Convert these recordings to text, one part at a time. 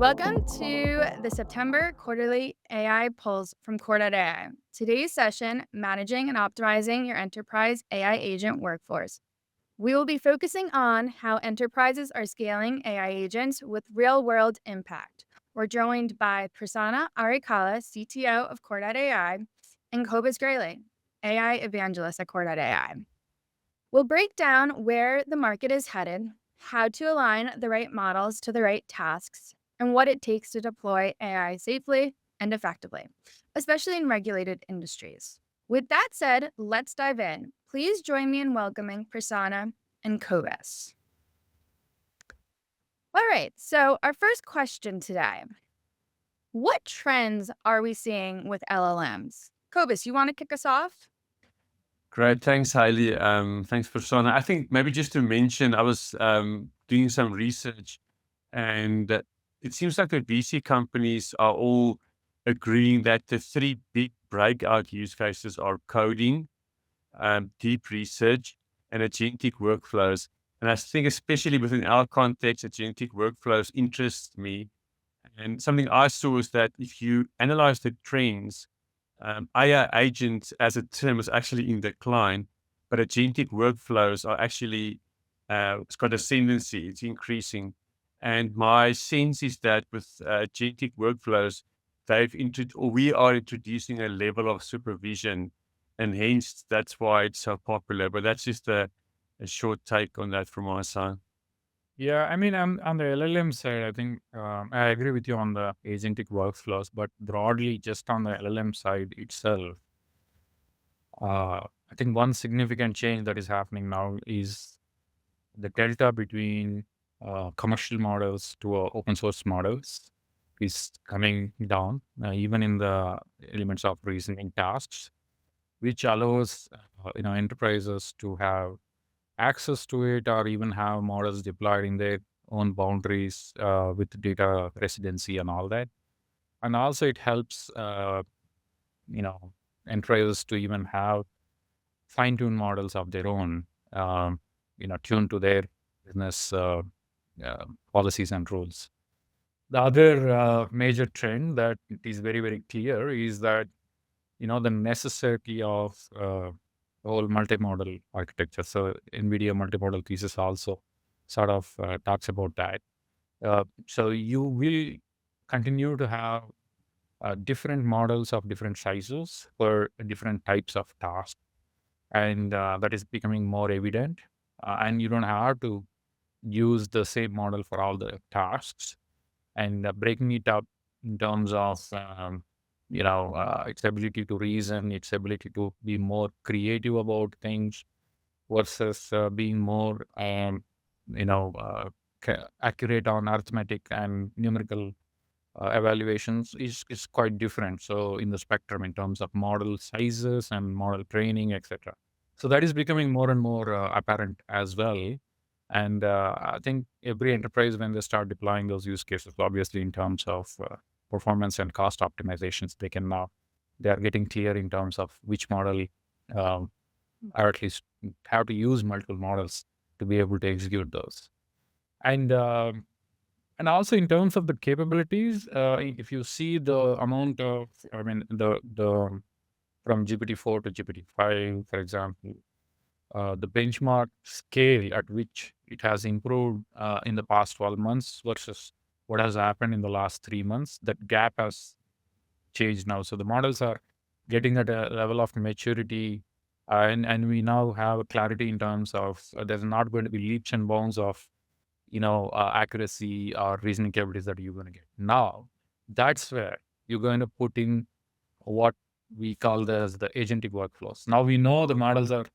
Welcome to the September quarterly AI polls from Kore.ai. Today's session, managing and optimizing your enterprise AI agent workforce. We will be focusing on how enterprises are scaling AI agents with real-world impact. We're joined by Prasanna Arikala, CTO of Kore.ai, and Cobus Greyling, AI Evangelist at Kore.ai. We'll break down where the market is headed, how to align the right models to the right tasks, and what it takes to deploy AI safely and effectively, especially in regulated industries. With that said, let's dive in. Please join me in welcoming Prasanna and Cobus. All right, so our first question today. What trends are we seeing with LLMs? Cobus, you want to kick us off? Great. Thanks, Hailey. Thanks, Prasanna. I think maybe just to mention, I was doing some research, and it seems like the VC companies are all agreeing that the three big breakout use cases are coding, deep research, and agentic workflows. And I think especially within our context, agentic workflows interest me. And something I saw is that if you analyze the trends, AI agents as a term is actually in decline, but agentic workflows are actually, it's got ascendancy, it's increasing. And my sense is that with agentic workflows, we are introducing a level of supervision, and hence that's why it's so popular. But that's just a short take on that from my side. Yeah, I mean, on the LLM side, I think I agree with you on the agentic workflows, but broadly, just on the LLM side itself, I think one significant change that is happening now is the delta between commercial models to open source models is coming down, even in the elements of reasoning tasks, which allows enterprises to have access to it or even have models deployed in their own boundaries with data residency and all that. And also it helps, you know, enterprises to even have fine-tuned models of their own, tuned to their business policies and rules. The other major trend that is very, very clear is that, the necessity of whole multimodal architecture. So NVIDIA multimodal thesis also sort of talks about that. So you will continue to have different models of different sizes for different types of tasks. And that is becoming more evident. And you don't have to use the same model for all the tasks, and breaking it up in terms of its ability to reason, its ability to be more creative about things versus being more accurate on arithmetic and numerical evaluations is quite different. So in the spectrum in terms of model sizes and model training, etc. So that is becoming more and more apparent as well. And I think every enterprise, when they start deploying those use cases, obviously in terms of performance and cost optimizations, they are getting clear in terms of which model, or at least how to use multiple models to be able to execute those. And also in terms of the capabilities, if you see the amount of, the from GPT-4 to GPT-5, for example, the benchmark scale at which it has improved in the past 12 months versus what has happened in the last 3 months, that gap has changed now. So the models are getting at a level of maturity, and we now have clarity in terms of there's not going to be leaps and bounds of accuracy or reasoning capabilities that you're going to get. Now, that's where you're going to put in what we call as the agentic workflows. Now we know the models are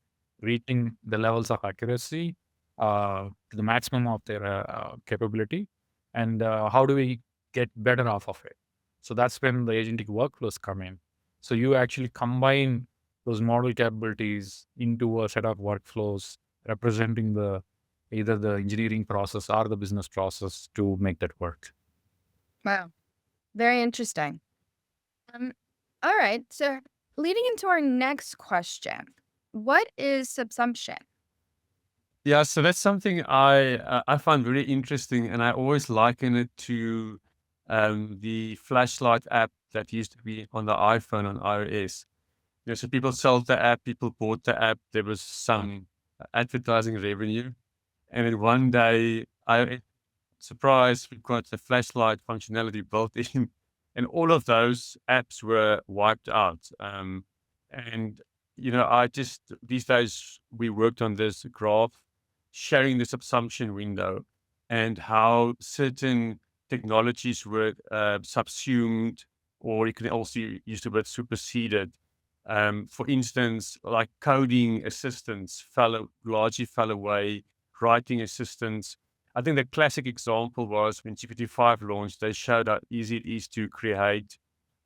reaching the levels of accuracy to the maximum of their capability, and how do we get better off of it? So that's when the agentic workflows come in. So you actually combine those model capabilities into a set of workflows representing either the engineering process or the business process to make that work. Wow, very interesting. All right, so leading into our next question, what is subsumption? Yeah, so that's something I find very interesting, and I always liken it to the flashlight app that used to be on the iPhone on iOS. So people sold the app, people bought the app. There was some advertising revenue, and then one day, surprise, we've got the flashlight functionality built in, and all of those apps were wiped out. And I just these days we worked on this graph showing the subsumption window and how certain technologies were subsumed, or you can also use the word superseded. For instance, like coding assistants largely fell away, writing assistants. I think the classic example was when GPT-5 launched, they showed how easy it is to create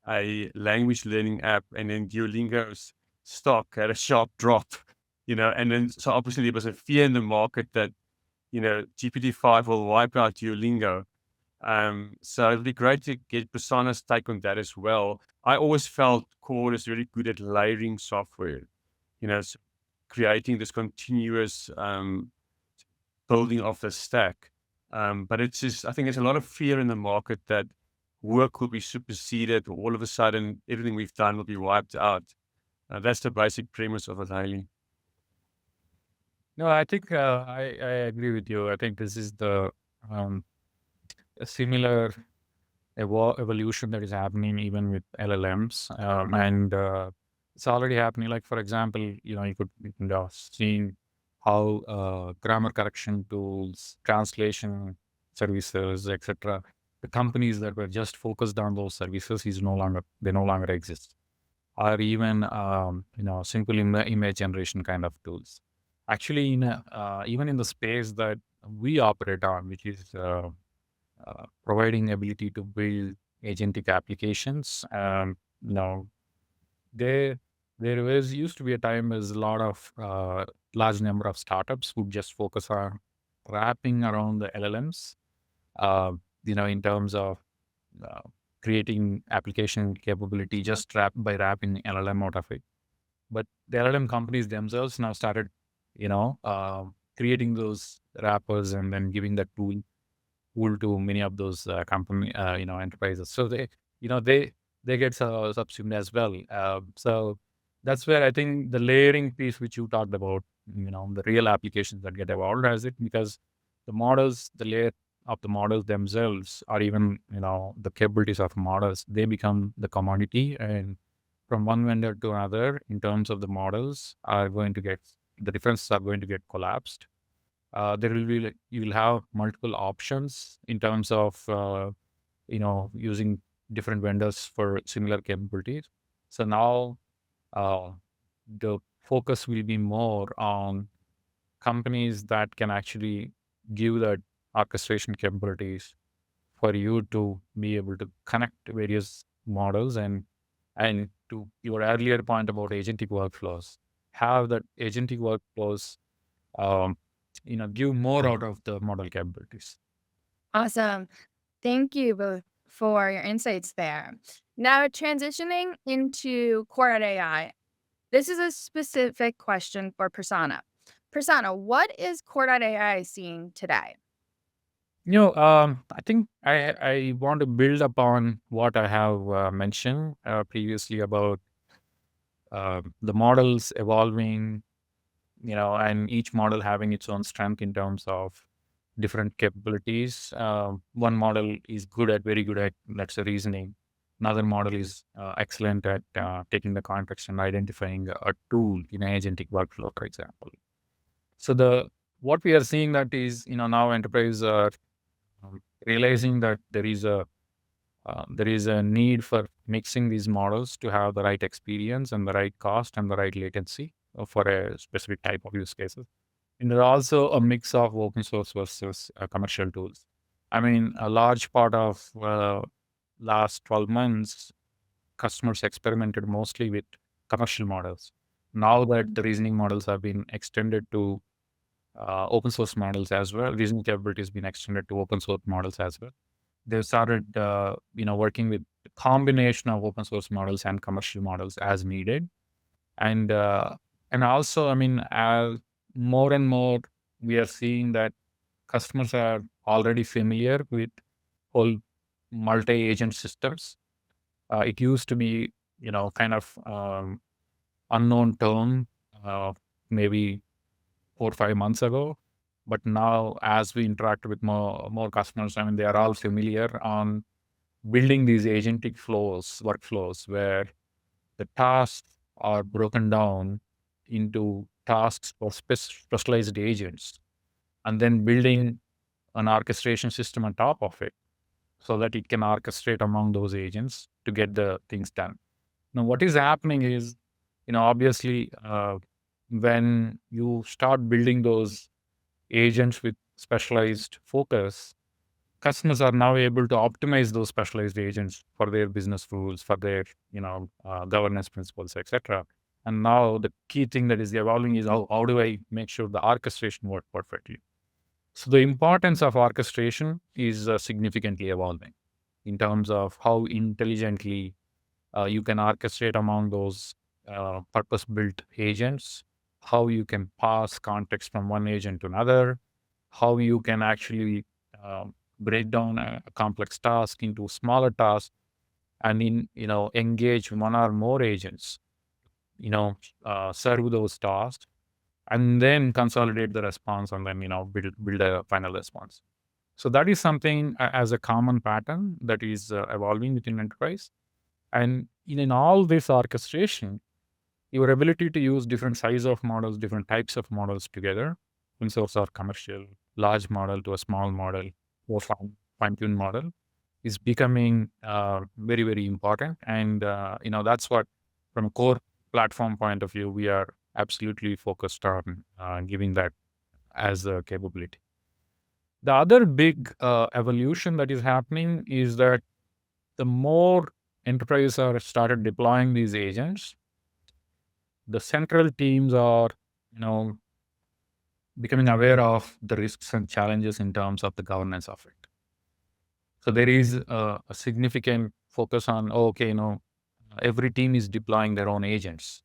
a language learning app, and then Duolingo's stock had a sharp drop, and then so obviously there was a fear in the market that, GPT-5 will wipe out Duolingo. So it'd be great to get Prasanna's take on that as well. I always felt Core is really good at layering software, creating this continuous building of the stack. But it's just, I think there's a lot of fear in the market that work will be superseded, or all of a sudden everything we've done will be wiped out. That's the basic premise of it, Hailey. No, I think I agree with you. I think this is a similar evolution that is happening even with LLMs, and it's already happening. Like for example, you could see how grammar correction tools, translation services, etc. The companies that were just focused on those services they no longer exist, or even simple image generation kind of tools. Actually, even in the space that we operate on, which is providing ability to build agentic applications. There used to be a time as a lot of large number of startups would just focus on wrapping around the LLMs, in terms of uh, creating application capability just by wrapping LLM out of it. But the LLM companies themselves now started, creating those wrappers and then giving that tool to many of those enterprises. So they get subsumed as well. So that's where I think the layering piece which you talked about, the real applications that get evolved as it, because the layer of the models themselves, or even the capabilities of models, they become the commodity, and from one vendor to another in terms of the models the differences are going to get collapsed. There will be you will have multiple options in terms of using different vendors for similar capabilities. So now the focus will be more on companies that can actually give that orchestration capabilities for you to be able to connect various models, and to your earlier point about agentic workflows, have that agentic workflows um, give more out of the model capabilities. Awesome. Thank you both for your insights there. Now, transitioning into Kore.ai, this is a specific question for Prasanna. Prasanna, what is Kore.ai seeing today? I think I want to build upon what I have mentioned previously about the models evolving, and each model having its own strength in terms of different capabilities. One model is very good at, let's say, reasoning. Another model is excellent at taking the context and identifying a tool in an agentic workflow, for example. So what we are seeing that is, now enterprises are realizing that there is a need for mixing these models to have the right experience and the right cost and the right latency for a specific type of use cases. And there's also a mix of open source versus commercial tools. I mean, a large part of last 12 months, customers experimented mostly with commercial models. Now that the reasoning models have been extended to open source models as well, reasoning capability has been extended to open source models as well. They've started, working with a combination of open source models and commercial models as needed. And also, I mean, more and more, we are seeing that customers are already familiar with whole multi-agent systems. It used to be, kind of unknown term, maybe 4 or 5 months ago. But now, as we interact with more customers, I mean, they are all familiar on building these agentic workflows, where the tasks are broken down into tasks for specialized agents, and then building an orchestration system on top of it so that it can orchestrate among those agents to get the things done. Now, what is happening is, obviously, when you start building those agents with specialized focus, customers are now able to optimize those specialized agents for their business rules, for their, governance principles, etc. And now the key thing that is evolving is how do I make sure the orchestration works perfectly? So the importance of orchestration is significantly evolving in terms of how intelligently you can orchestrate among those purpose-built agents, how you can pass context from one agent to another, how you can actually break down a complex task into smaller tasks, and engage one or more agents, serve those tasks, and then consolidate the response, and then build a final response. So that is something as a common pattern that is evolving within enterprise. And in all this orchestration, your ability to use different size of models, different types of models together, open source or commercial, large model to a small model, or fine-tuned model, is becoming very, very important. And that's what, from a core platform point of view, we are absolutely focused on giving that as a capability. The other big evolution that is happening is that the more enterprises are started deploying these agents, the central teams are, becoming aware of the risks and challenges in terms of the governance of it. So there is a significant focus on, every team is deploying their own agents.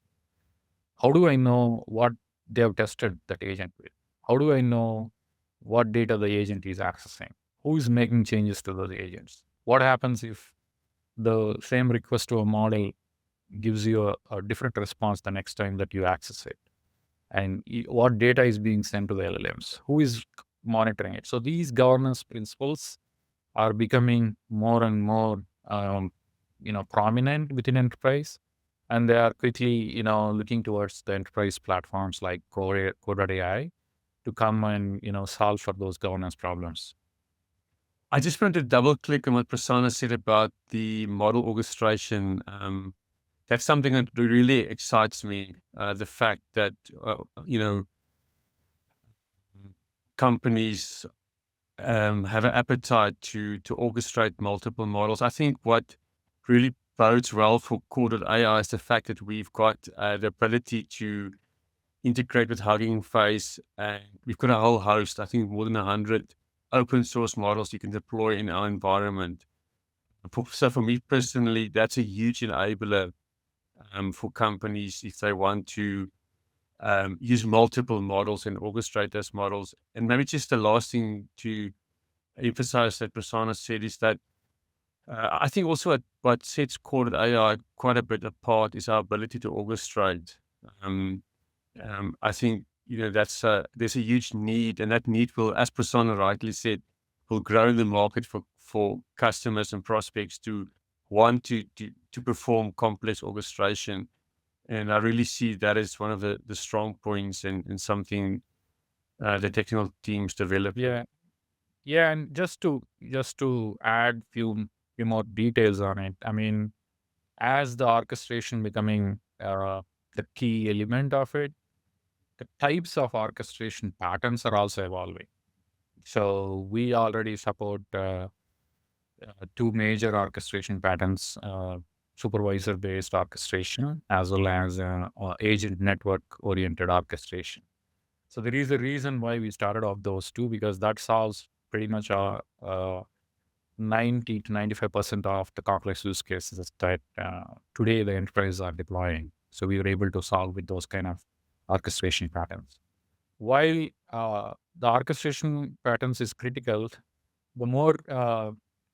How do I know what they have tested that agent with? How do I know what data the agent is accessing? Who is making changes to those agents? What happens if the same request to a model gives you a different response the next time that you access it? And what data is being sent to the LLMs? Who is monitoring it? So these governance principles are becoming more and more, prominent within enterprise, and they are quickly, looking towards the enterprise platforms like Kore.ai to come and, solve for those governance problems. I just wanted to double click on what Prasanna said about the model orchestration. That's something that really excites me. The fact that, companies have an appetite to orchestrate multiple models. I think what really bodes well for Kore.ai is the fact that we've got the ability to integrate with Hugging Face, and we've got a whole host, I think more than 100 open source models you can deploy in our environment. So for me personally, that's a huge enabler for companies if they want to use multiple models and orchestrate those models. And maybe just the last thing to emphasize that Prasanna said is that I think also what sets Kore.ai quite a bit apart is our ability to orchestrate. I think that's there's a huge need, and that need will, as Prasanna rightly said, will grow in the market for customers and prospects to want to perform complex orchestration. And I really see that as one of the strong points and something the technical teams develop. Yeah, and just to add few more details on it. I mean, as the orchestration becoming the key element of it, the types of orchestration patterns are also evolving. So we already support two major orchestration patterns: supervisor-based orchestration, as well as agent network-oriented orchestration. So there is a reason why we started off those two, because that solves pretty much 90 to 95% of the complex use cases that today the enterprises are deploying. So we were able to solve with those kind of orchestration patterns. While the orchestration patterns is critical, the more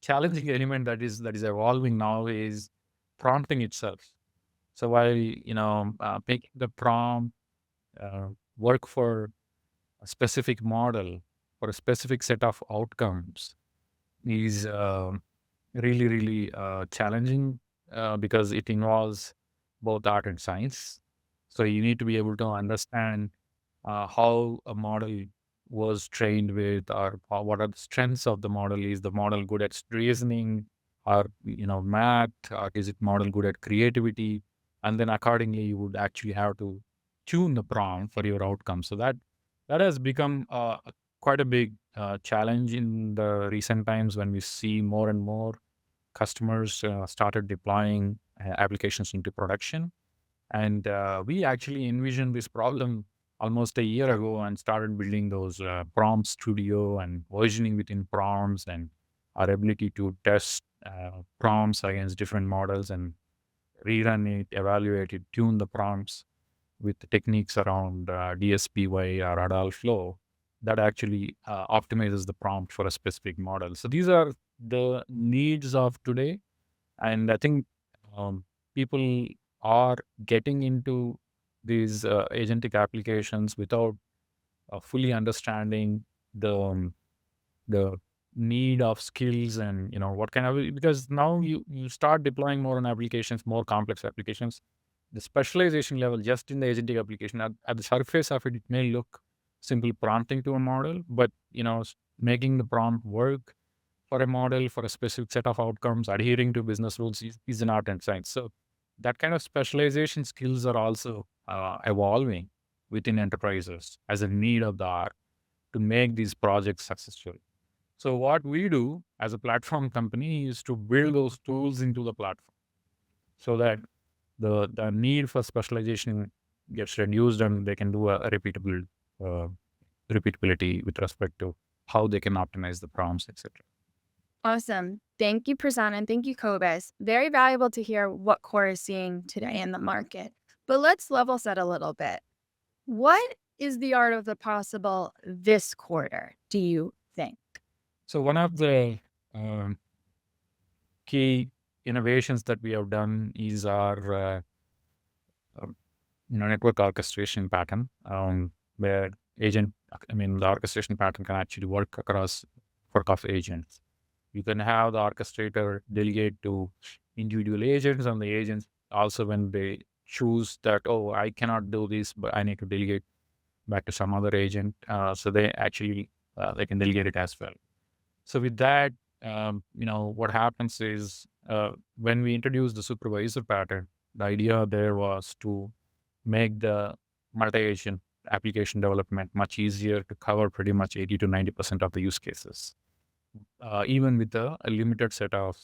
challenging element that is evolving now is prompting itself. So while making the prompt uh, work for a specific model for a specific set of outcomes is really, really challenging because it involves both art and science. So you need to be able to understand how a model was trained with, or what are the strengths of the model. Is the model good at reasoning, or math, or is it model good at creativity? And then accordingly, you would actually have to tune the prompt for your outcome. So that has become quite a big challenge in the recent times when we see more and more customers started deploying applications into production. And we actually envisioned this problem almost a year ago and started building those prompt studio and versioning within prompts, and our ability to test prompts against different models and rerun it, evaluate it, tune the prompts with the techniques around DSPY or Adal flow that actually optimizes the prompt for a specific model. So these are the needs of today. And I think people are getting into these agentic applications without fully understanding the need of skills, and what kind of, because now you start deploying more on applications, more complex applications. The specialization level just in the agentic application, at the surface of it, it may look simple prompting to a model, but making the prompt work for a model for a specific set of outcomes, adhering to business rules is an art and science. So that kind of specialization skills are also evolving within enterprises as a need of the hour to make these projects successful. So what we do as a platform company is to build those tools into the platform so that the need for specialization gets reduced, and they can do a repeatable uh, repeatability with respect to how they can optimize the prompts, etc. Awesome. Thank you, Prasanna, and thank you, Cobus. Very valuable to hear what Core is seeing today in the market. But let's level set a little bit. What is the art of the possible this quarter, do you think? So one of the key innovations that we have done is our um, network orchestration pattern, where the orchestration pattern can actually work across work of agents. You can have the orchestrator delegate to individual agents, and the agents also, when they choose that, oh, I cannot do this, but I need to delegate back to some other agent, so they can delegate it as well. So with that, what happens is when we introduced the supervisor pattern, the idea there was to make the multi-agent application development much easier, to cover pretty much 80 to 90% of the use cases, even with a limited set of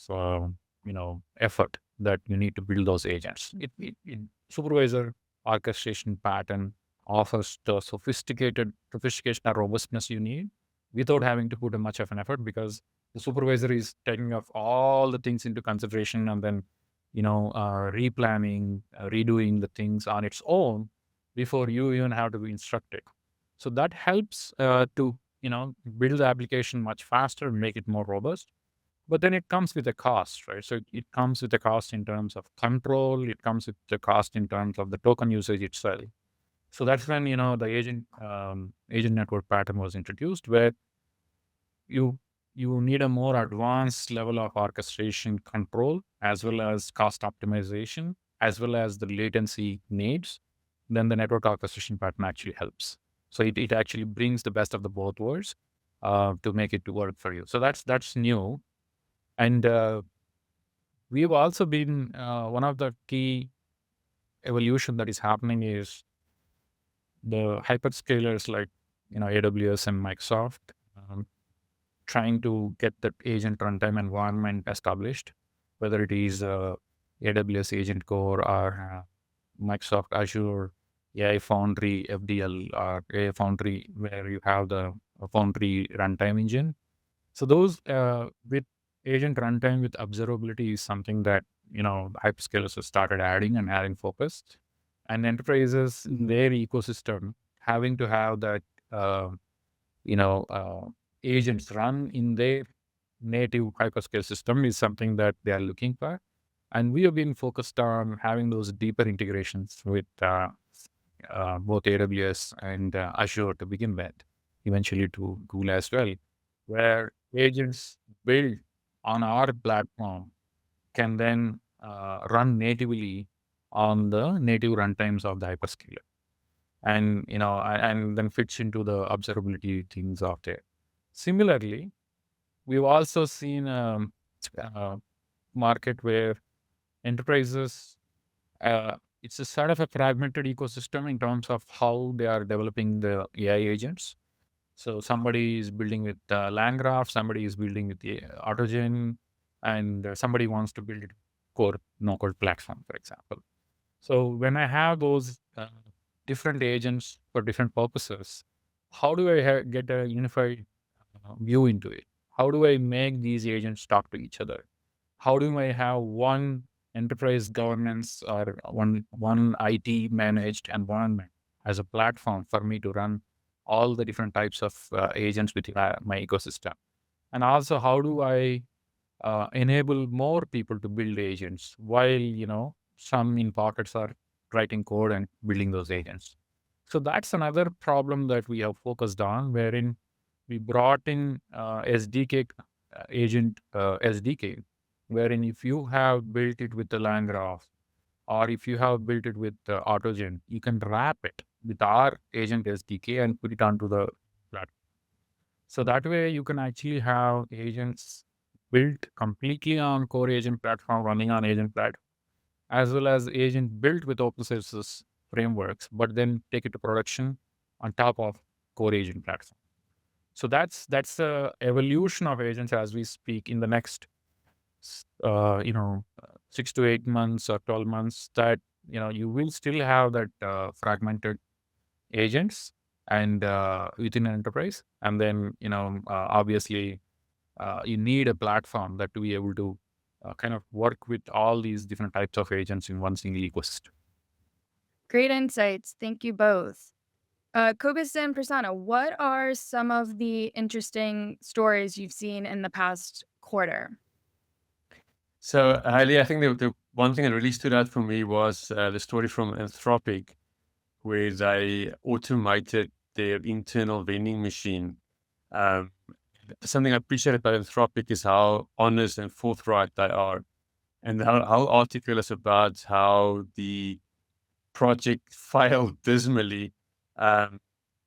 effort that you need to build those agents. It supervisor orchestration pattern offers the sophistication and robustness you need without having to put a much of an effort, because the supervisor is taking of all the things into consideration, and then replanning, redoing the things on its own before you even have to instruct it. So that helps to build the application much faster, make it more robust. But then it comes with a cost, right? So it comes with a cost in terms of control. It comes with the cost in terms of the token usage itself. So that's when the agent network pattern was introduced, where you you need a more advanced level of orchestration control, as well as cost optimization, as well as the latency needs. Then the network orchestration pattern actually helps. So it actually brings the best of the both worlds to make it to work for you. So that's new. And we've also been one of the key evolution that is happening is the hyperscalers like AWS and Microsoft um, trying to get the agent runtime environment established, whether it is AWS Agent Core or Microsoft Azure AI Foundry FDL or AI Foundry, where you have the Foundry runtime engine. So those with agent runtime with observability is something that hyperscalers have started adding and adding focus, and enterprises in their ecosystem having to have that uh, you know uh, agents run in their native hyperscale system is something that they are looking for. And we have been focused on having those deeper integrations with both AWS and Azure to begin with, eventually to Google as well, where agents built on our platform can then run natively on the native runtimes of the hyperscaler, and and then fits into the observability things of there. Similarly, we've also seen a market where enterprises, it's a sort of a fragmented ecosystem in terms of how they are developing the AI agents. So somebody is building with LangGraph, somebody is building with the Autogen, and somebody wants to build it core no-code platform, for example. So when I have those different agents for different purposes, how do I get a unified view into it? How do I make these agents talk to each other? How do I have one enterprise governance or one IT managed environment as a platform for me to run all the different types of agents within my ecosystem? And also, how do I enable more people to build agents while some in pockets are writing code and building those agents? So that's another problem that we have focused on, wherein we brought in SDK agent SDK, wherein if you have built it with the LangGraph, or if you have built it with Autogen, you can wrap it with our agent SDK and put it onto the platform. So that way you can actually have agents built completely on core agent platform, running on agent platform, as well as agent built with open sources frameworks, but then take it to production on top of core agent platform. So that's the evolution of agents as we speak in the next 6 to 8 months or 12 months, that you will still have that fragmented agents and within an enterprise. And then obviously you need a platform that to be able to kind of work with all these different types of agents in one single ecosystem. Great insights. Thank you both. Cobus and Prasanna, what are some of the interesting stories you've seen in the past quarter? So, Hailey, I think the one thing that really stood out for me was the story from Anthropic, where they automated their internal vending machine. Um, Something I appreciate about Anthropic is how honest and forthright they are, and how article is about how the project failed dismally, um,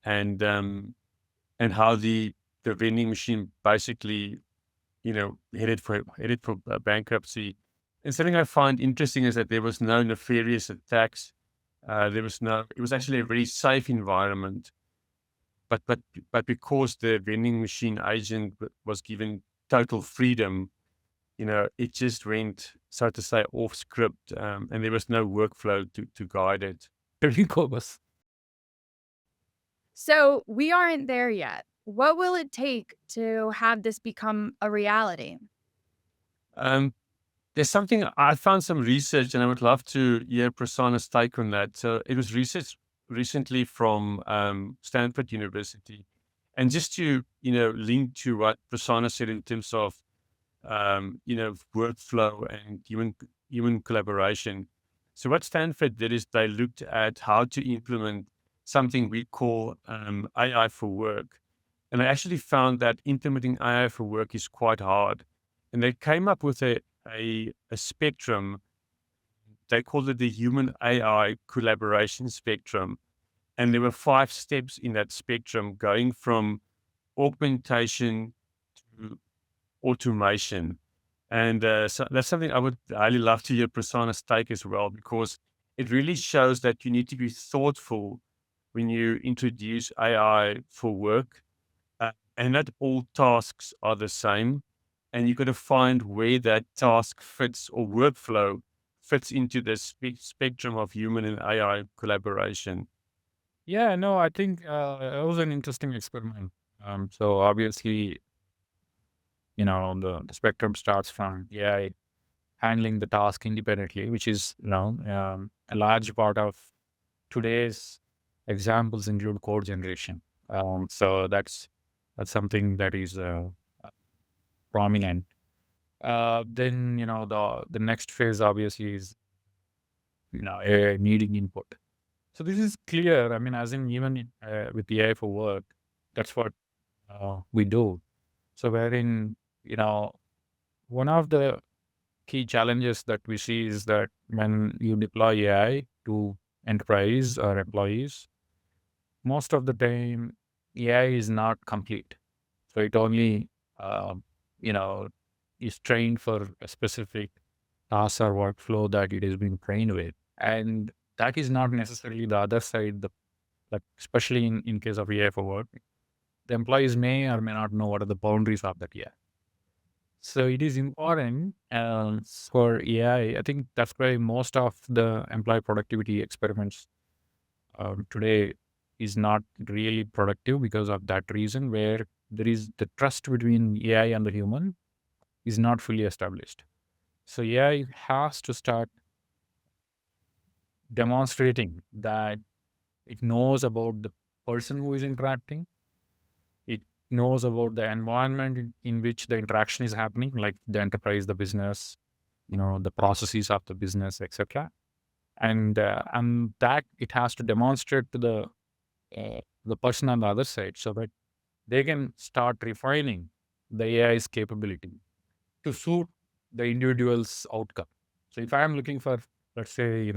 and and how the vending machine basically headed for bankruptcy. And something I find interesting is that there was no nefarious attacks. There was no. It was actually a very safe environment. But because the vending machine agent was given total freedom, it just went, so to say, off script, and there was no workflow to guide it. Cobus. So we aren't there yet. What will it take to have this become a reality? There's something I found some research, and I would love to hear Prasanna's take on that. So it was research recently from Stanford University, and just to link to what Prasanna said in terms of workflow and human collaboration. So what Stanford did is they looked at how to implement something we call AI for work, and I actually found that implementing AI for work is quite hard. And they came up with a spectrum. They called it the human AI collaboration spectrum. And there were 5 steps in that spectrum, going from augmentation to automation. And so that's something I would highly love to hear Prasanna's take as well, because it really shows that you need to be thoughtful when you introduce AI for work, and not all tasks are the same. And you've got to find where that task fits or workflow fits into the spectrum of human and AI collaboration. Yeah, no, I think it was an interesting experiment. So obviously, the spectrum starts from AI handling the task independently, which is, a large part of today's examples include code generation. So that's something that is prominent. Then the next phase obviously is AI needing input. So this is clear. I mean, as in even with AI for work, that's what we do. So wherein one of the key challenges that we see is that when you deploy AI to enterprise or employees, most of the time AI is not complete. So it only you know is trained for a specific task or workflow that it has been trained with, and that is not necessarily the other side. Like especially in case of AI for work, the employees may or may not know what are the boundaries of that AI. So it is important for AI. I think that's why most of the employee productivity experiments today is not really productive because of that reason, where there is the trust between AI and the human is not fully established. So AI has to start demonstrating that it knows about the person who is interacting. It knows about the environment in which the interaction is happening, like the enterprise, the business, the processes of the business, etc. And that it has to demonstrate to the person on the other side, so that they can start refining the AI's capability to suit the individual's outcome. So if I am looking for, let's say,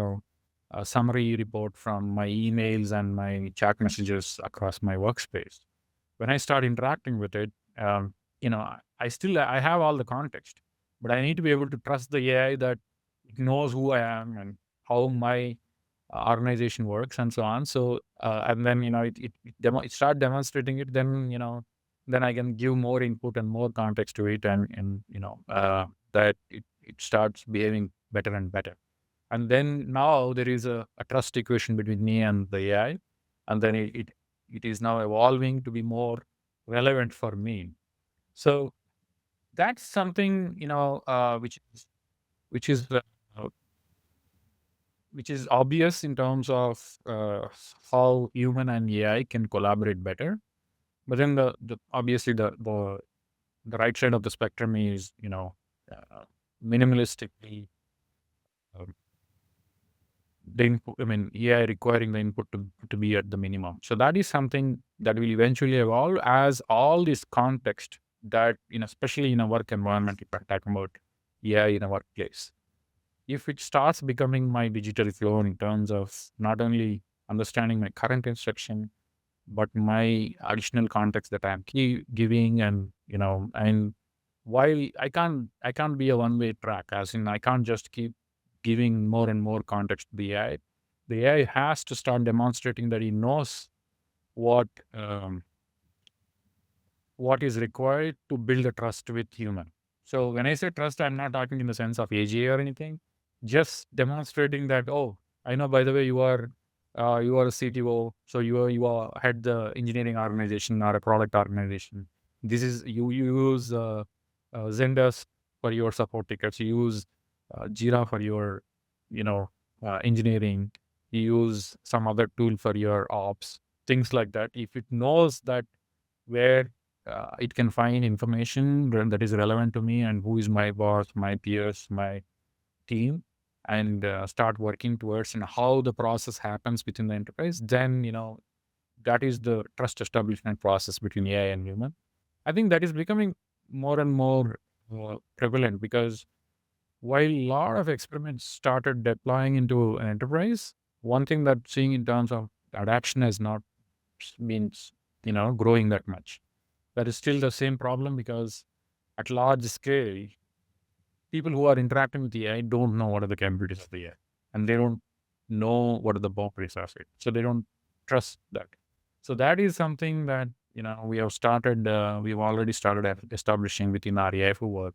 a summary report from my emails and my chat messages across my workspace, when I start interacting with it, I have all the context, but I need to be able to trust the AI that it knows who I am and how my organization works and so on. So and then it start demonstrating it. Then I can give more input and more context to it, and that it starts behaving better and better. And then now there is a trust equation between me and the AI, and then it is now evolving to be more relevant for me. So that's something which is uh, which is obvious in terms of how human and AI can collaborate better. But then obviously the right side of the spectrum is minimalistically um, the input. I mean, AI requiring the input to be at the minimum. So that is something that will eventually evolve as all this context that especially in a work environment, if I'm talking about AI in a workplace, if it starts becoming my digital clone in terms of not only understanding my current instruction, but my additional context that I'm giving, and while I can't be a one-way track, as in I can't just keep giving more and more context to the AI. The AI has to start demonstrating that he knows what what is required to build a trust with human. So when I say trust, I'm not talking in the sense of AGA or anything, just demonstrating that, oh, I know, by the way, you are a CTO, so you are head the engineering organization or a product organization. This is you use Zendesk for your support tickets. You use Jira for your you know engineering. You use some other tool for your ops, things like that. If it knows that where it can find information that is relevant to me and who is my boss, my peers, my team, and start working towards and how the process happens within the enterprise, then that is the trust establishment process between AI and human. I think that is becoming more and more prevalent, because while a lot of experiments started deploying into an enterprise, one thing that seeing in terms of adoption has not been growing that much. That is still the same problem, because at large scale, people who are interacting with the AI don't know what are the capabilities of the AI, and they don't know what are the boundaries of it. So they don't trust that. So that is something that we have started. We've already started establishing within our AI for work,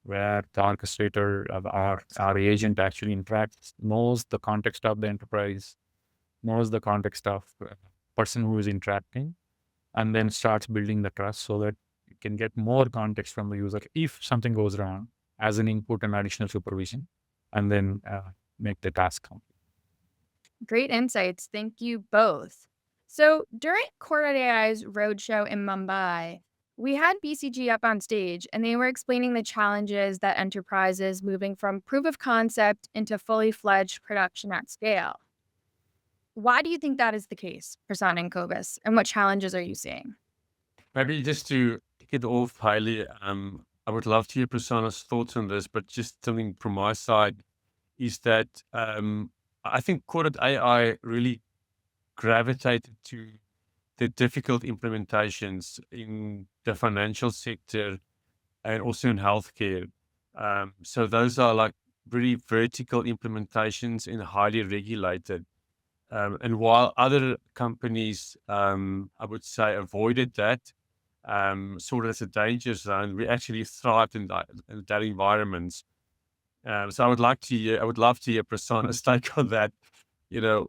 where the orchestrator of our agent actually interacts, knows the context of the enterprise, knows the context of person who is interacting, and then starts building the trust so that you can get more context from the user if something goes wrong as an input and additional supervision, and then make the task complete. Great insights. Thank you both. So during Kore.ai's roadshow in Mumbai, We had BCG up on stage, and they were explaining the challenges that enterprises moving from proof of concept into fully fledged production at scale. Why do you think that is the case, Prasanna and Cobus? And what challenges are you seeing? Maybe just to kick it off, Hailey, I would love to hear Prasanna's thoughts on this, but just something from my side is that I think Kore.ai really gravitated to the difficult implementations in the financial sector and also in healthcare. So those are like very vertical implementations and highly regulated. And while other companies, I would say, avoided that, sort of as a danger zone, we actually thrived in that environment. So I would love to hear Prasanna's take on that.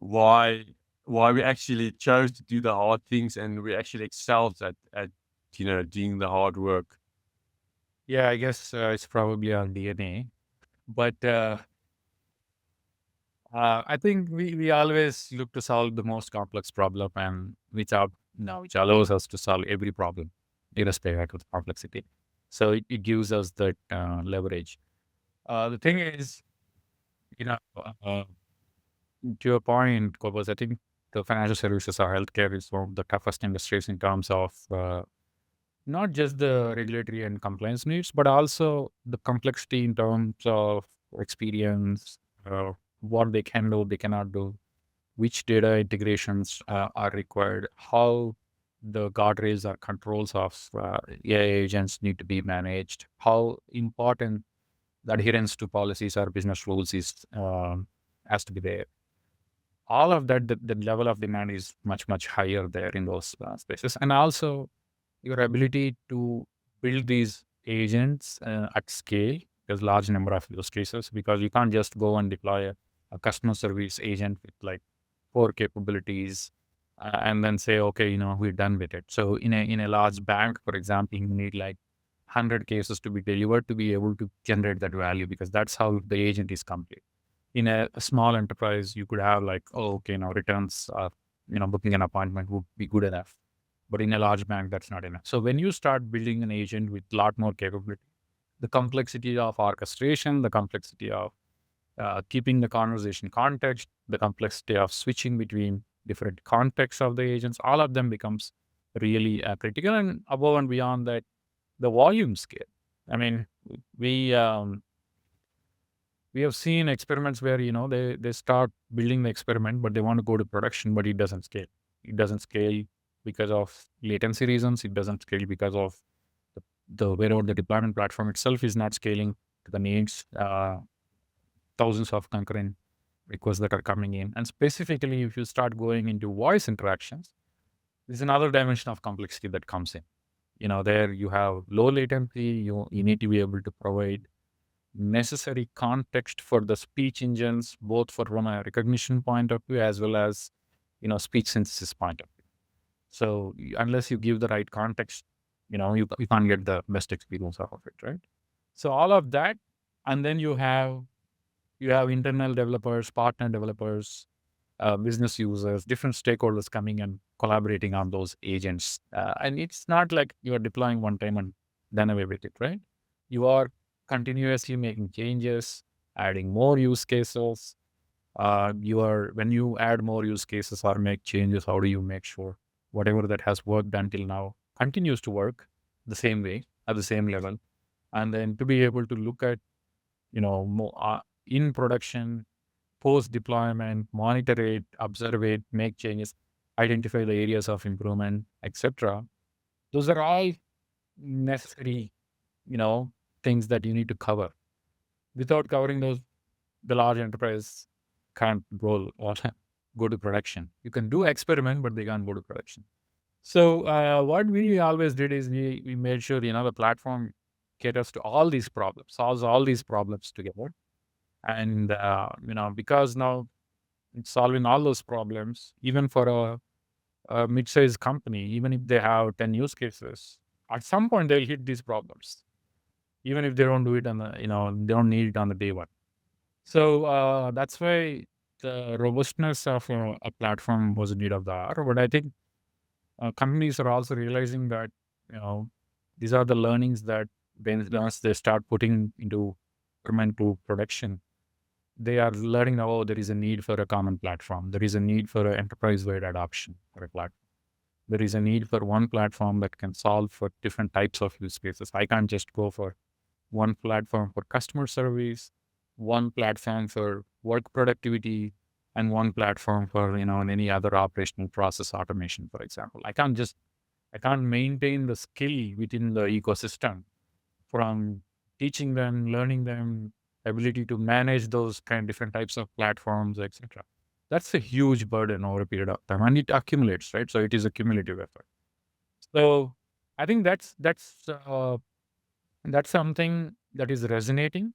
Why we actually chose to do the hard things and we actually excelled at doing the hard work. Yeah, I guess it's probably on DNA. But I think we always look to solve the most complex problem, and which allows us to solve every problem, irrespective of the complexity. So it gives us that leverage. The thing is, you know, uh, to your point, Cobus, I think the financial services or healthcare is one of the toughest industries in terms of not just the regulatory and compliance needs, but also the complexity in terms of experience, what they can do, they cannot do, which data integrations are required, how the guardrails or controls of AI agents need to be managed, how important the adherence to policies or business rules is has to be there. All of that, the level of demand is much higher there in those spaces, and also your ability to build these agents at scale. There's large number of use cases because you can't just go and deploy a customer service agent with like 4 capabilities and then say, okay, we're done with it. So in a large bank, for example, you need like 100 cases to be delivered to be able to generate that value, because that's how the agent is complete. In a small enterprise, you could have like, oh, okay, now returns, booking an appointment would be good enough. But in a large bank, that's not enough. So when you start building an agent with a lot more capability, the complexity of orchestration, the complexity of keeping the conversation context, the complexity of switching between different contexts of the agents, all of them becomes really critical. And above and beyond that, the volume scale. I mean, we we have seen experiments where they start building the experiment, but they want to go to production, but it doesn't scale. It doesn't scale because of latency reasons. It doesn't scale because of the wherever the deployment platform itself is not scaling to the needs. Thousands of concurrent requests that are coming in, and specifically if you start going into voice interactions, there's another dimension of complexity that comes in. There you have low latency. You need to be able to provide necessary context for the speech engines, both from a recognition point of view as well as speech synthesis point of view. So unless you give the right context, you can't get the best experience out of it, right? So all of that, and then you have internal developers, partner developers, business users, different stakeholders coming and collaborating on those agents. And it's not like you are deploying one time and then away with it, right? You are continuously making changes, adding more use cases. When you add more use cases or make changes, how do you make sure whatever that has worked until now continues to work the same way at the same level? And then to be able to look at, more in production, post deployment, monitor it, observe it, make changes, identify the areas of improvement, etc. Those are all necessary, things that you need to cover. Without covering those, the large enterprise can't roll or go to production. You can do experiment, but they can't go to production. So what we always did is we made sure the platform caters to all these problems, solves all these problems together, and because now it's solving all those problems, even for a mid-sized company, even if they have 10 use cases, at some point they'll hit these problems, even if they don't do it on the they don't need it on the day one. So that's why the robustness of a platform was a need of the hour. But I think companies are also realizing that these are the learnings that once they start putting into production, they are learning, oh, there is a need for a common platform. There is a need for an enterprise-wide adoption for a platform. There is a need for one platform that can solve for different types of use cases. I can't just go for one platform for customer service, one platform for work productivity, and one platform for any other operational process automation, for example. I can't maintain the skill within the ecosystem from teaching them, learning them, ability to manage those kind of different types of platforms, etc. That's a huge burden over a period of time, and it accumulates, right? So it is a cumulative effort. So I think that's something that is resonating.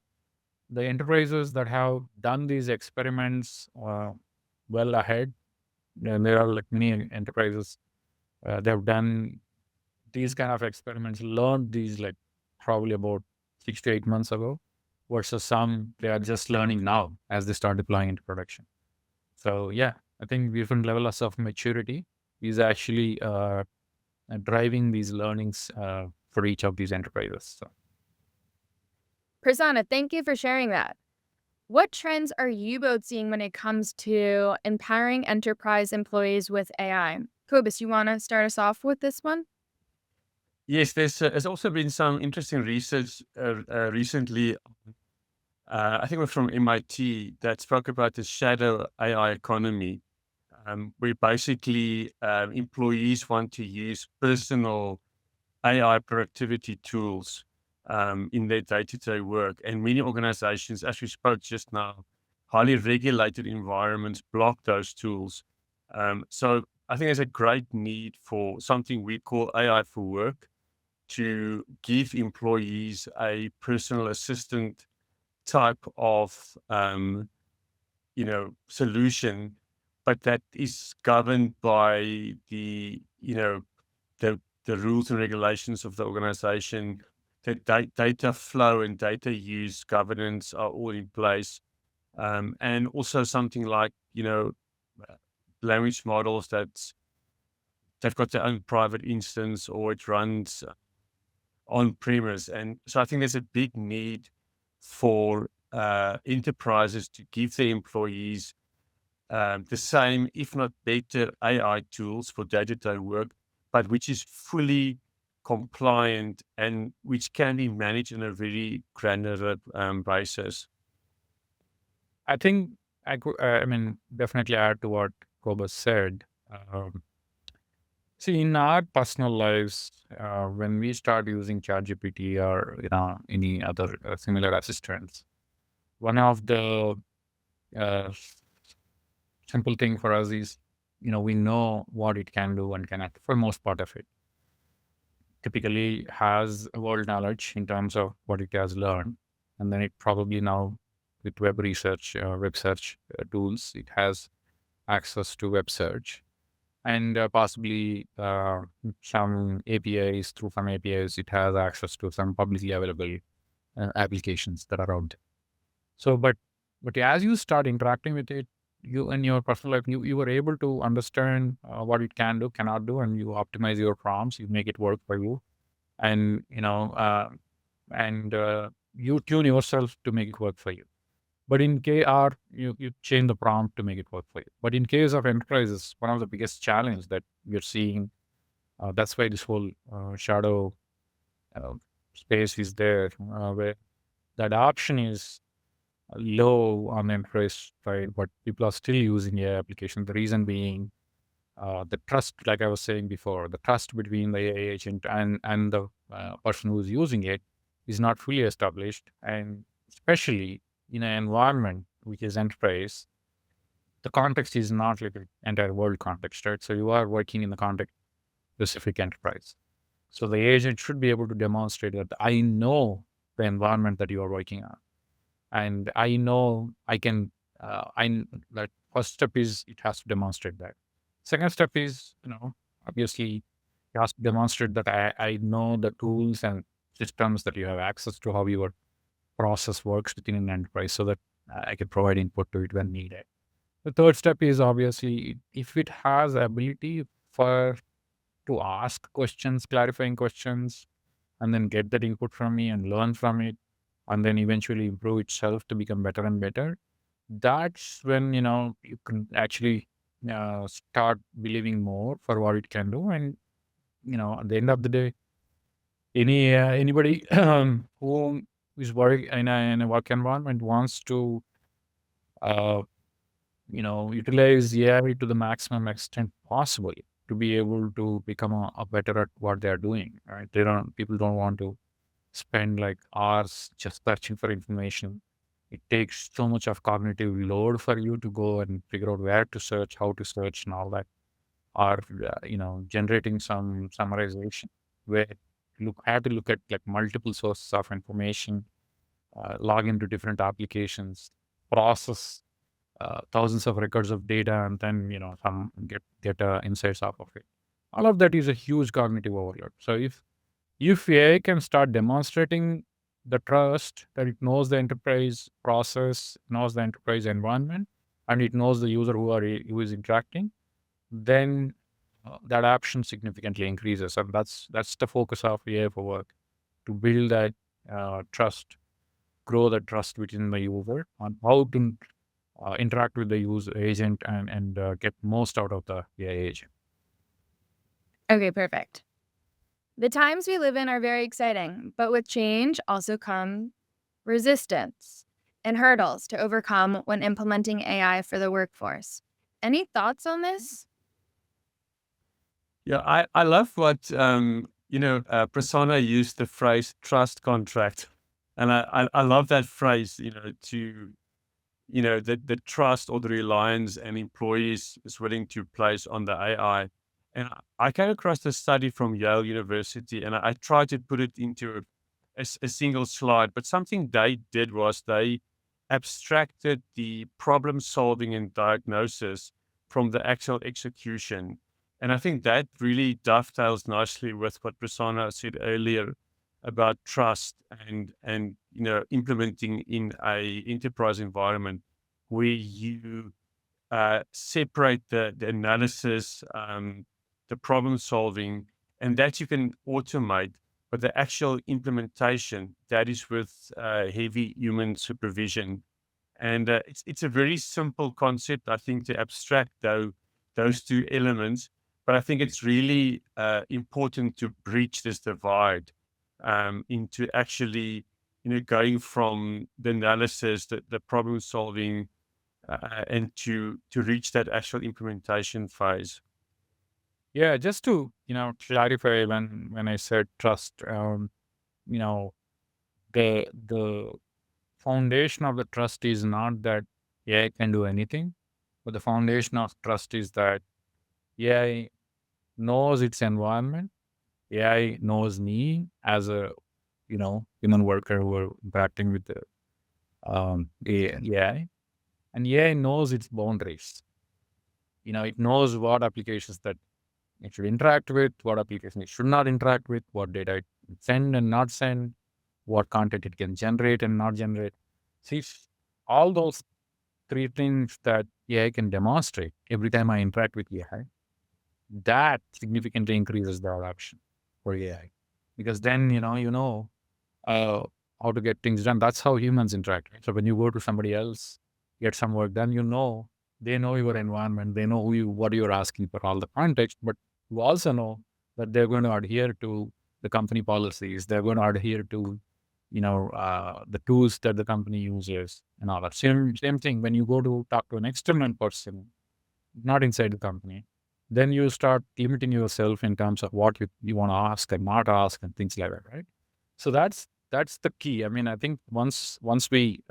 The enterprises that have done these experiments well ahead, and there are like many enterprises they have done these kind of experiments, learned these like probably about 6 to 8 months ago, versus some they are just learning now as they start deploying into production. So yeah, I think different levels of maturity is actually driving these learnings for each of these enterprises. So. Prasanna, thank you for sharing that. What trends are you both seeing when it comes to empowering enterprise employees with AI? Cobus, you want to start us off with this one? Yes, there's also been some interesting research recently. I think it was from MIT that spoke about the shadow AI economy, where basically employees want to use personal AI productivity tools in their day-to-day work. And many organizations, as we spoke just now, highly regulated environments block those tools. So I think there's a great need for something we call AI for work to give employees a personal assistant type of solution, but that is governed by the rules and regulations of the organization. The data flow and data use governance are all in place, and also something like language models they've got their own private instance or it runs on premise. And so I think there's a big need for enterprises to give their employees the same, if not better, AI tools for day-to-day work, but which is fully compliant and which can be managed on a very granular basis. I think I mean, definitely add to what Cobus said. See, in our personal lives, when we start using ChatGPT or any other similar assistants, one of the uh, simple thing for us is, we know what it can do and cannot for most part of it. Typically has world knowledge in terms of what it has learned, and then it probably now with web research, web search tools, it has access to web search and possibly some APIs. Through some APIs, it has access to some publicly available applications that are out there. So, but as you start interacting with it, you in your personal life, you were able to understand what it can do, cannot do, and you optimize your prompts, you make it work for you, and you tune yourself to make it work for you. But in KR, you change the prompt to make it work for you. But in case of enterprises, one of the biggest challenge that we're seeing, that's why this whole shadow space is there, where the adoption is low on the enterprise side, but people are still using AI application. The reason being the trust, like I was saying before, the trust between the AI agent and the person who's using it is not fully established. And especially in an environment which is enterprise, the context is not like an entire world context, right? So you are working in the context specific enterprise. So the agent should be able to demonstrate that I know the environment that you are working on, and I know I can. That first step is it has to demonstrate that. Second step is obviously it has to demonstrate that I know the tools and systems that you have access to, how your process works within an enterprise, so that I can provide input to it when needed. The third step is obviously if it has ability to ask questions, clarifying questions, and then get that input from me and learn from it, and then eventually improve itself to become better and better. That's when you can actually start believing more for what it can do. And at the end of the day, anybody who is working in a work environment wants to uh, utilize AI to the maximum extent possible to be able to become a better at what they are doing. Right? People don't want to spend like hours just searching for information. It takes so much of cognitive load for you to go and figure out where to search, how to search, and all that. Or generating some summarization where you have to look at like multiple sources of information, log into different applications, process thousands of records of data, and then some get insights off of it. All of that is a huge cognitive overload. So if AI can start demonstrating the trust that it knows the enterprise process, knows the enterprise environment, and it knows the user who is interacting, then that adoption significantly increases. And that's the focus of AI for work, to build that trust, grow the trust within the user on how to interact with the user agent and get most out of the AI agent. Okay, perfect. The times we live in are very exciting, but with change also come resistance and hurdles to overcome when implementing AI for the workforce. Any thoughts on this? Yeah, I love what Prasanna used the phrase trust contract, and I love that phrase. The trust or the reliance an employee is willing to place on the AI. And I came across this study from Yale University, and I tried to put it into a single slide. But something they did was they abstracted the problem solving and diagnosis from the actual execution. And I think that really dovetails nicely with what Prasanna said earlier about trust and implementing in a enterprise environment where you separate the analysis, the problem solving, and that you can automate. But the actual implementation, that is with heavy human supervision. And it's a very simple concept, I think, to abstract those two elements. But I think it's really important to breach this divide into actually, going from the analysis, the problem solving, and to reach that actual implementation phase. Yeah, just to clarify, when I said trust, you know, the foundation of the trust is not that AI can do anything, but the foundation of trust is that AI knows its environment. AI knows me as a human worker who are interacting with the AI, and AI knows its boundaries. It knows what applications that it should interact with, what applications it should not interact with, what data it can send and not send, what content it can generate and not generate. See, all those three things that AI can demonstrate every time I interact with AI, that significantly increases the adoption for AI. Because then, uh, how to get things done. That's how humans interact. Right? So when you go to somebody else, get some work done, they know your environment, they know what you're asking for, all the context, but you also know that they're going to adhere to the company policies. They're going to adhere to, the tools that the company uses and all that. Same thing when you go to talk to an external person, not inside the company, then you start limiting yourself in terms of what you want to ask and not ask and things like that, right? So that's the key. I mean, I think once we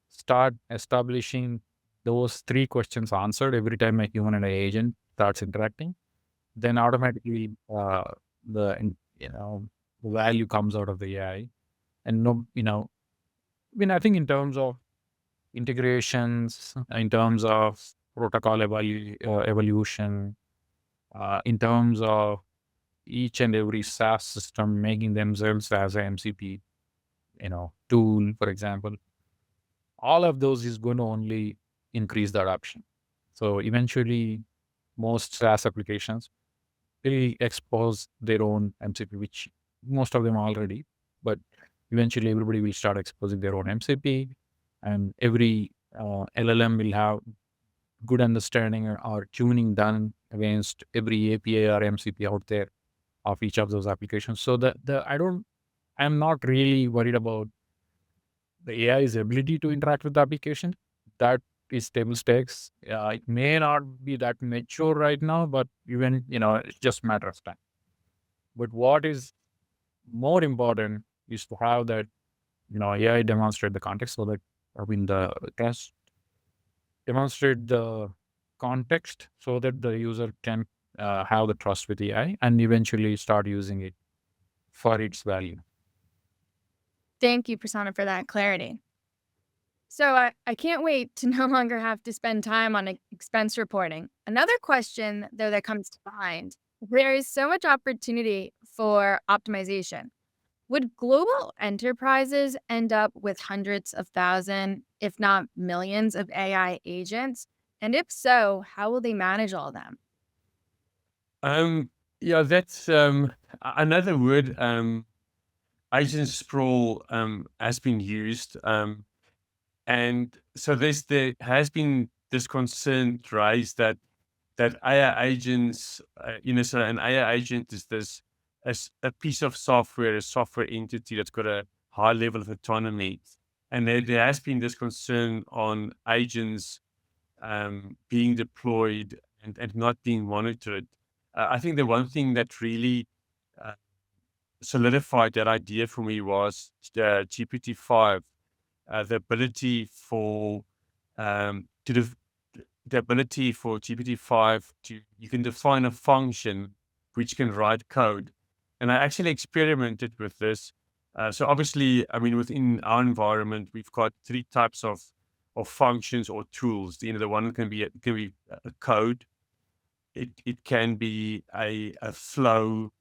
start establishing those three questions answered every time a human and an agent starts interacting, then automatically the value comes out of the AI. And no, I mean, I think in terms of integrations, in terms of protocol evolution, in terms of each and every SaaS system making themselves as a MCP, tool, for example, all of those is going to only increase the adoption. So eventually, most SaaS applications will expose their own MCP, which most of them already, but eventually everybody will start exposing their own MCP, and every LLM will have good understanding or tuning done against every API or MCP out there of each of those applications. So I'm not really worried about the AI's ability to interact with the application. That is table stakes. It may not be that mature right now, but even, it's just a matter of time. But what is more important is to have that, AI demonstrate the context, so that, the test demonstrate the context so that the user can have the trust with AI and eventually start using it for its value. Thank you, Prasanna, for that clarity. So I can't wait to no longer have to spend time on expense reporting. Another question, though, that comes to mind, there is so much opportunity for optimization. Would global enterprises end up with hundreds of thousands, if not millions, of AI agents? And if so, how will they manage all of them? Yeah, that's another word. Agent sprawl has been used, and so there has been this concern raised that AI agents, so an AI agent is this as a piece of software, a software entity that's got a high level of autonomy, and there has been this concern on agents being deployed and not being monitored. I think the one thing that really uh, solidified that idea for me was GPT-5, the ability for to the ability for GPT-5 to you can define a function which can write code, and I actually experimented with this. So obviously, I mean, within our environment, we've got three types of functions or tools. The one can be a code. It can be a flow,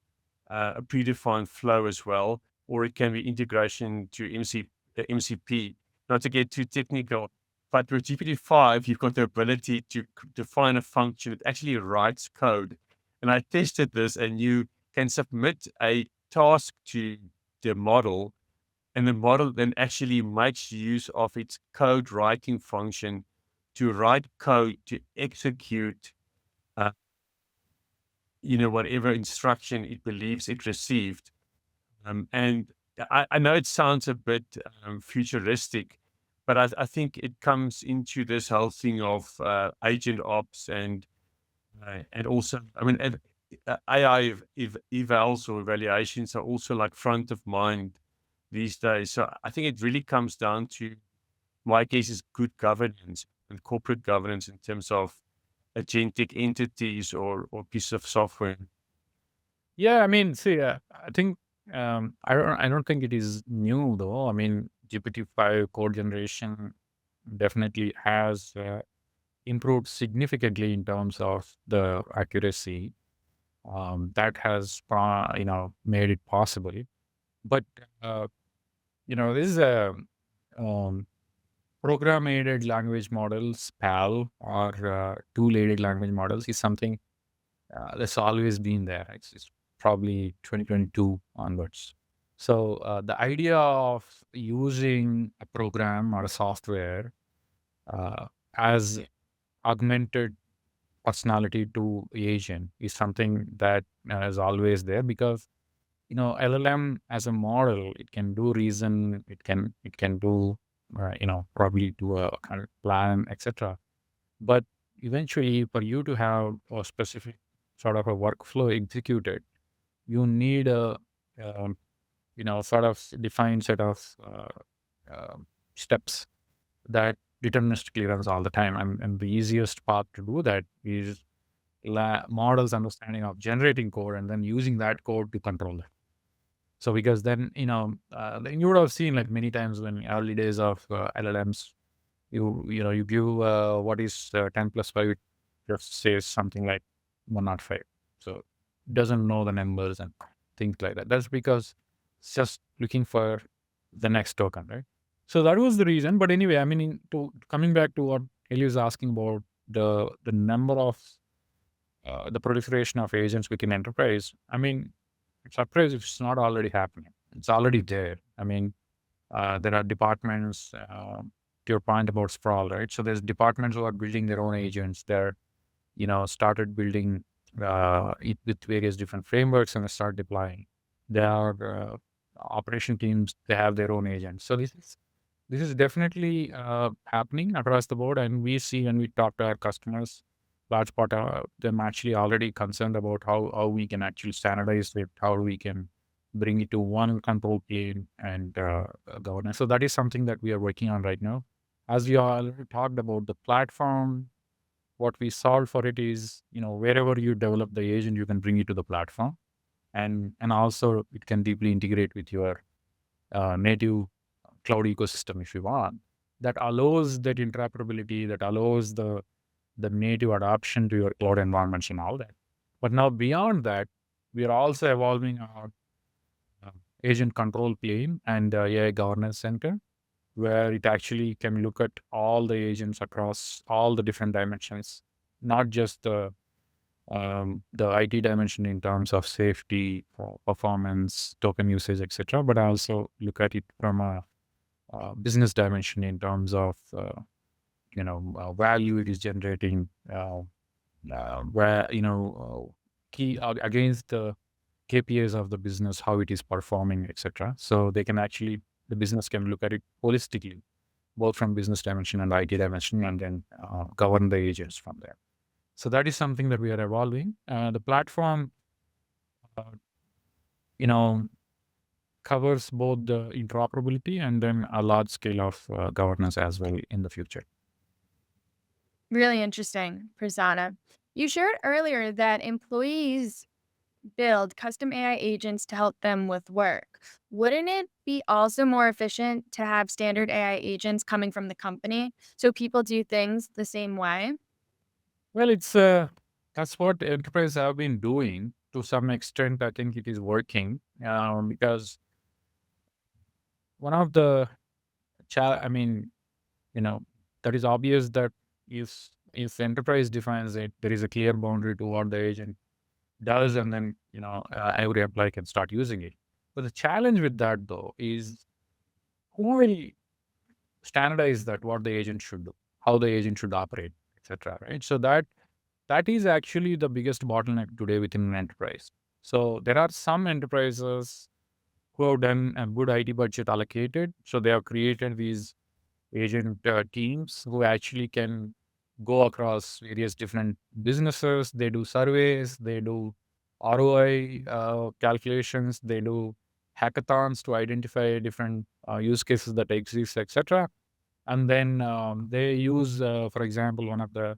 a predefined flow as well, or it can be integration to MCP. Not to get too technical, but with GPT-5, you've got the ability to define a function that actually writes code. And I tested this, and you can submit a task to the model, and the model then actually makes use of its code writing function to write code to execute uh, whatever instruction it believes it received. And I know it sounds a bit futuristic, but I think it comes into this whole thing of agent ops and also, I mean, AI evals or evaluations are also like front of mind these days. So I think it really comes down to, my case is good governance and corporate governance in terms of agentic entities or piece of software. Yeah, I mean, see, I think I don't think it is new though. I mean, GPT-5 code generation definitely has improved significantly in terms of the accuracy. That has made it possible. But this is a um, program-aided language models, PAL, or tool-aided language models is something that's always been there. It's probably 2022 onwards. So the idea of using a program or a software as augmented personality to the agent is something that is always there, because LLM as a model, it can do reason, it can do probably do a kind of plan, etc. But eventually, for you to have a specific sort of a workflow executed, you need a um, sort of defined set of steps that deterministically runs all the time. And the easiest path to do that is models understanding of generating code and then using that code to control it. So because then then you would have seen like many times when early days of LLMs, you give what is 10 plus 5, it just says something like 105. So it doesn't know the numbers and things like that. That's because it's just looking for the next token, right? So that was the reason. But anyway, I mean, coming back to what Eli was asking about, the number of the proliferation of agents within enterprise. I mean, surprised if it's not already happening. It's already there. I mean, there are departments, to your point about sprawl, right? So there's departments who are building their own agents. They're, started building it with various different frameworks and they start deploying. There are operation teams, they have their own agents. So this is definitely happening across the board. And we see when we talk to our customers, large part of them actually already concerned about how we can actually standardize it, how we can bring it to one control plane and governance. So that is something that we are working on right now. As we already talked about the platform, what we solve for it is, wherever you develop the agent, you can bring it to the platform. And also it can deeply integrate with your native cloud ecosystem if you want. That allows that interoperability, that allows the native adoption to your cloud environments and all that. But now beyond that, we are also evolving our uh, agent control plane and AI governance center, where it actually can look at all the agents across all the different dimensions, not just the IT dimension in terms of safety, performance, token usage, etc., but also look at it from a business dimension in terms of value it is generating, where key against the KPIs of the business, how it is performing, etc. So they can actually the business can look at it holistically, both from business dimension and IT dimension, and then govern the agents from there. So that is something that we are evolving. The platform, uh, you know, covers both the interoperability and then a large scale of governance as well in the future. Really interesting, Prasanna. You shared earlier that employees build custom AI agents to help them with work. Wouldn't it be also more efficient to have standard AI agents coming from the company so people do things the same way? Well, it's that's what enterprise have been doing to some extent. I think it is working because one of the I mean, you know, that is obvious that if enterprise defines it, there is a clear boundary to what the agent does, and then every employee can start using it. But the challenge with that though is who will standardize that what the agent should do, how the agent should operate, etc. Right? So that is actually the biggest bottleneck today within an enterprise. So there are some enterprises who have done a good IT budget allocated, so they have created these agent teams who actually can go across various different businesses. They do surveys, they do ROI calculations, they do hackathons to identify different use cases that exist, etc. And then they use, for example, one of the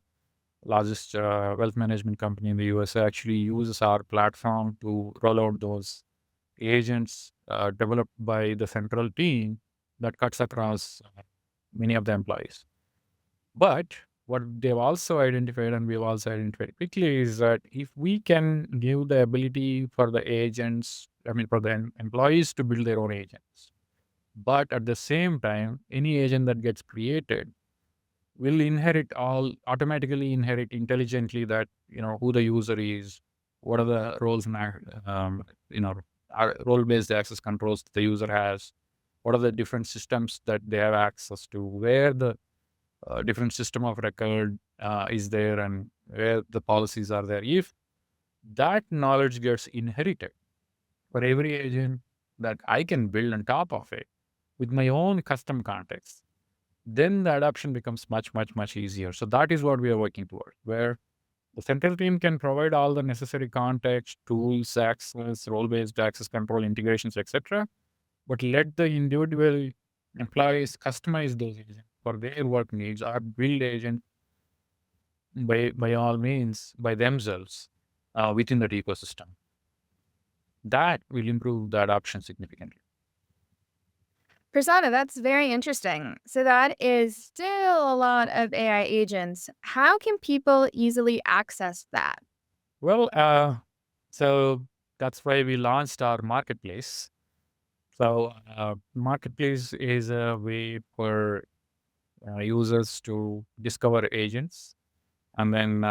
largest wealth management company in the US actually uses our platform to roll out those agents developed by the central team that cuts across many of the employees. But what they've also identified, and we've also identified quickly, is that if we can give the ability for the agents, I mean, for the employees to build their own agents, but at the same time, any agent that gets created will automatically inherit intelligently that, who the user is, what are the roles and, you know, role-based access controls the user has, what are the different systems that they have access to, where the different system of record is there and where the policies are there. If that knowledge gets inherited for every agent that I can build on top of it with my own custom context, then the adoption becomes much, much, much easier. So that is what we are working toward, where the central team can provide all the necessary context, tools, access, role-based access control, integrations, etc. But let the individual employees customize those agents for their work needs or build agent by all means by themselves within that ecosystem. That will improve the adoption significantly. Prasanna, that's very interesting. So that is still a lot of AI agents. How can people easily access that? Well, so that's why we launched our marketplace. So marketplace is a way for users to discover agents and then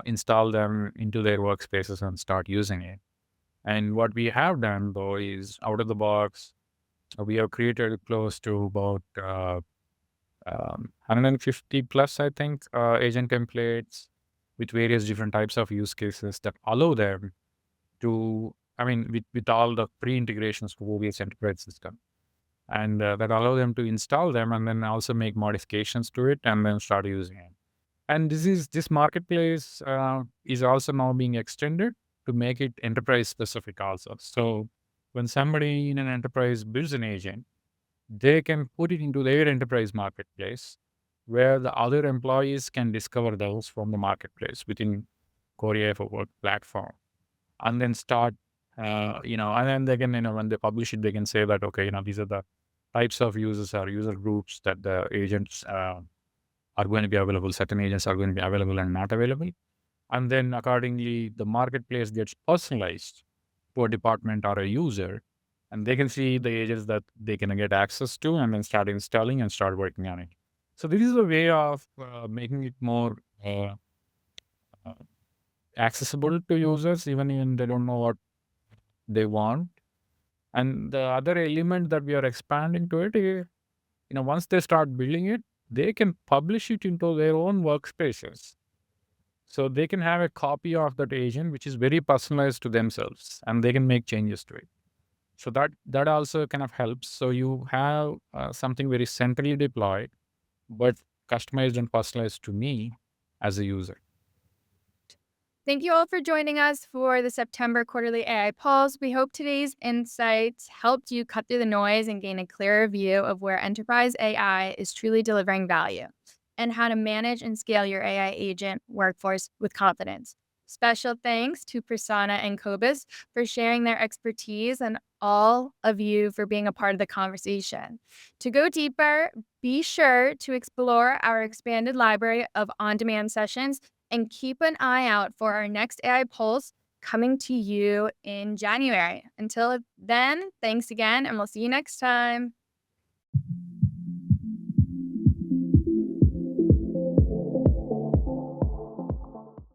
install them into their workspaces and start using it. And what we have done, though, is out of the box, we have created close to about 150 plus, I think, agent templates with various different types of use cases that allow them to, with all the pre-integrations for OVS enterprise system, and that allow them to install them and then also make modifications to it and then start using it. And this marketplace is also now being extended to make it enterprise specific also. So when somebody in an enterprise builds an agent, they can put it into their enterprise marketplace where the other employees can discover those from the marketplace within Kore.ai for Work platform, and then start, and then they can, when they publish it, they can say that, okay, these are the types of users or user groups that the agents are going to be available. Certain agents are going to be available and not available. And then accordingly, the marketplace gets personalized to a department or a user, and they can see the agents that they can get access to and then start installing and start working on it. So this is a way of making it more uh, accessible to users, even when they don't know what they want. And the other element that we are expanding to it is, once they start building it, they can publish it into their own workspaces. So they can have a copy of that agent, which is very personalized to themselves, and they can make changes to it. So that also kind of helps. So you have something very centrally deployed, but customized and personalized to me as a user. Thank you all for joining us for the September quarterly AI Pulse. We hope today's insights helped you cut through the noise and gain a clearer view of where enterprise AI is truly delivering value and how to manage and scale your AI agent workforce with confidence. Special thanks to Prasanna and Cobus for sharing their expertise and all of you for being a part of the conversation. To go deeper, be sure to explore our expanded library of on-demand sessions and keep an eye out for our next AI Pulse coming to you in January. Until then, thanks again, and we'll see you next time.